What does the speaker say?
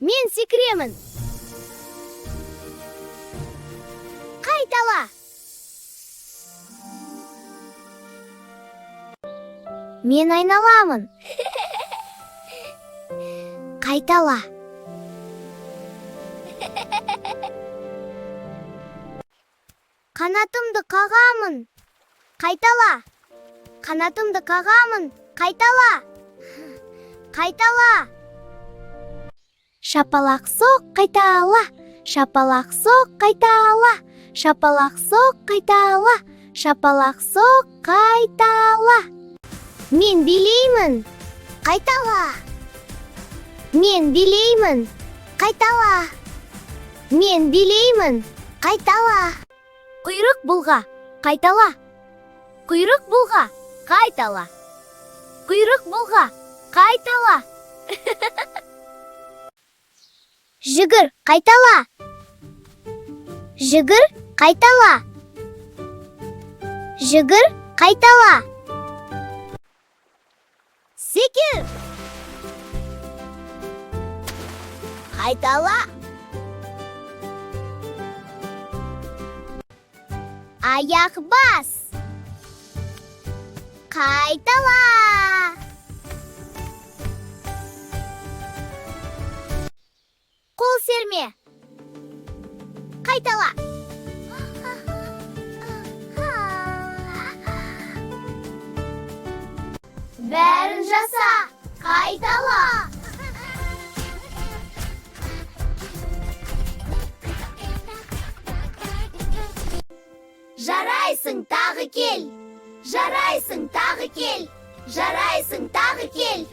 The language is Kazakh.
Мен секіремін. Қайтала. Мен айналамын. Қайтала. Қанатымды қағамын. Қайтала. Қанатымды қағамын. Қайтала. Қайтала. Шапалақ соқ, қайтала. Шапалақ соқ, қайтала. Шапалақ соқ, қайтала. Шапалақ соқ, қайтала. Мен билеймін. Қайтала. Мен билеймін. Қайтала. Мен билеймін. Қайтала. Құйрық бұлға. Қайтала. Құйрық бұлға. Қайтала. Құйрық бұлға. Қайтала. Жүгір, қайтала. Жүгір, қайтала. Жүгір, қайтала. Секір. Қайтала. Аяқ бас. Қайтала. Қол серме. Қайтала. Бәрін жаса. Қайтала. Жарайсың, тағы кел. Жарайсың, тағы кел. Жарайсың, тағы кел.